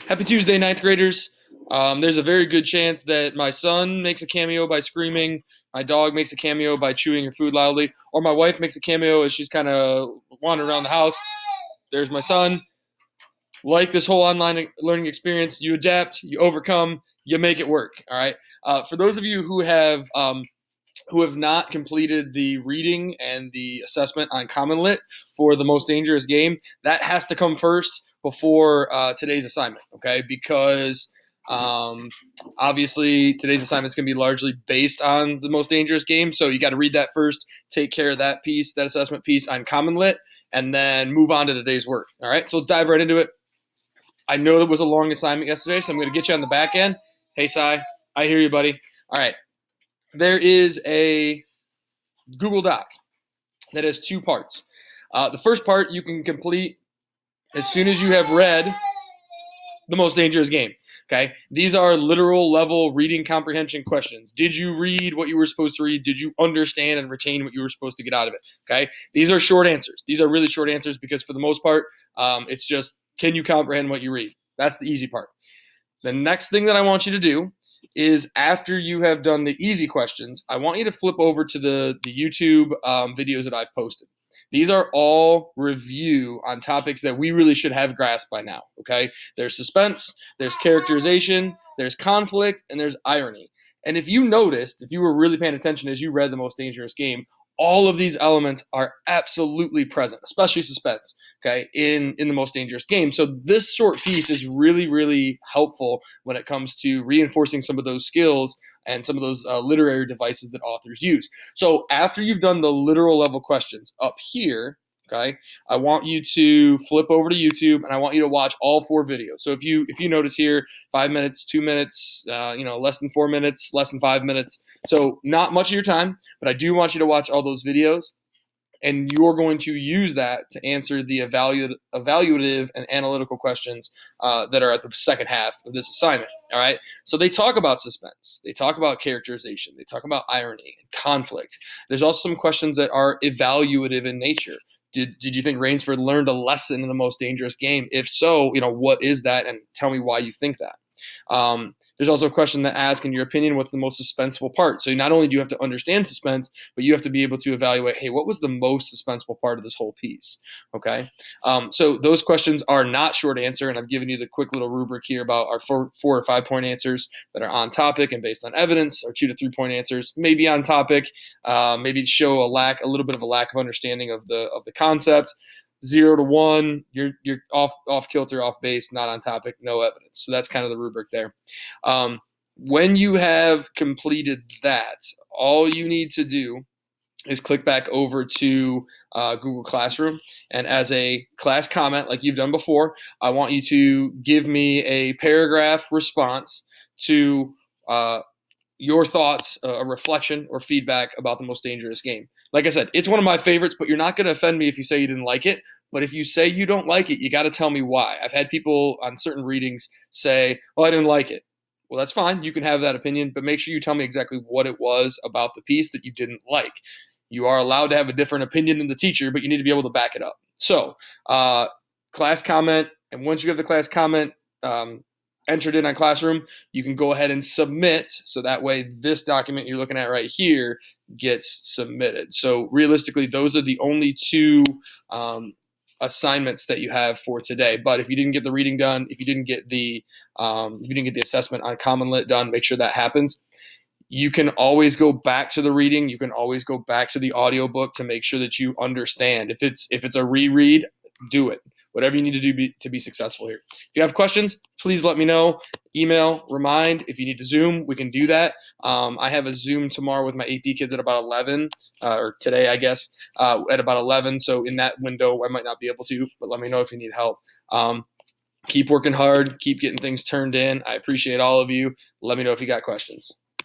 Happy Tuesday, ninth graders. There's a very good chance that my son makes a cameo by screaming, my dog makes a cameo by chewing her food loudly, or my wife makes a cameo as she's kind of wandering around the house. There's my son. Like this whole online learning experience, you adapt, you overcome, you make it work. All right. For those of you who have not completed the reading and the assessment on Common Lit for the Most Dangerous Game, that has to come first before today's assignment, okay? Because obviously today's assignment is going to be largely based on the Most Dangerous Game, so you got to read that first, take care of that piece, that assessment piece on Common Lit, and then move on to today's work, all right? So let's dive right into it. I know it was a long assignment yesterday, so I'm going to get you on the back end. Hey, Sai, I hear you, buddy. All right. There is a Google Doc that has two parts. The first part you can complete as soon as you have read the Most Dangerous Game. Okay, these are literal level reading comprehension questions. Did you read what you were supposed to read? Did you understand and retain what you were supposed to get out of it? Okay, these are short answers. These are really short answers because for the most part, it's just can you comprehend what you read? That's the easy part. The next thing that I want you to do is after you have done the easy questions, I want you to flip over to the YouTube videos that I've posted. These are all review on topics that we really should have grasped by now, okay? There's suspense, there's characterization, there's conflict, and there's irony. And if you noticed, if you were really paying attention as you read The Most Dangerous Game, all of these elements are absolutely present, especially suspense, okay, in the Most Dangerous Game. So this short piece is really, really helpful when it comes to reinforcing some of those skills and some of those literary devices that authors use. So after you've done the literal level questions up here, okay, I want you to flip over to YouTube and I want you to watch all 4 videos. So if you notice here, 5 minutes, 2 minutes, less than 4 minutes, less than 5 minutes. So not much of your time, but I do want you to watch all those videos. And you're going to use that to answer the evaluative and analytical questions that are at the second half of this assignment. All right. So they talk about suspense. They talk about characterization. They talk about irony and conflict. There's also some questions that are evaluative in nature. Did you think Rainsford learned a lesson in The Most Dangerous Game? If so, what is that? And tell me why you think that. There's also a question that asks, in your opinion, what's the most suspenseful part? So not only do you have to understand suspense, but you have to be able to evaluate, hey, what was the most suspenseful part of this whole piece? Okay. So those questions are not short answer, and I've given you the quick little rubric here about our 4 or 5 point answers that are on topic and based on evidence, our 2 to 3 point answers, maybe on topic, maybe show a little bit of a lack of understanding of the concept. 0 to 1, you're off kilter, off base, not on topic, no evidence. So that's kind of the rubric there. When you have completed that, all you need to do is click back over to Google Classroom, and as a class comment, like you've done before, I want you to give me a paragraph response to your thoughts, a reflection or feedback about The Most Dangerous Game. Like I said, it's one of my favorites, but you're not going to offend me if you say you didn't like it. But if you say you don't like it, you got to tell me why. I've had people on certain readings say, well, I didn't like it. Well, that's fine. You can have that opinion, but make sure you tell me exactly what it was about the piece that you didn't like. You are allowed to have a different opinion than the teacher, but you need to be able to back it up. So, class comment, and once you have the class comment entered in on Classroom, you can go ahead and submit. So that way this document you're looking at right here gets submitted. So realistically, those are the only 2 assignments that you have for today. But if you didn't get the reading done, if you didn't get the assessment on Common Lit done, make sure that happens. You can always go back to the reading. You can always go back to the audiobook to make sure that you understand. If it's a reread, do it. Whatever you need to do to be successful here. If you have questions, please let me know. Email, remind. If you need to Zoom, we can do that. I have a Zoom tomorrow with my AP kids at about 11, or today, I guess, at about 11. So in that window, I might not be able to, but let me know if you need help. Keep working hard. Keep getting things turned in. I appreciate all of you. Let me know if you got questions.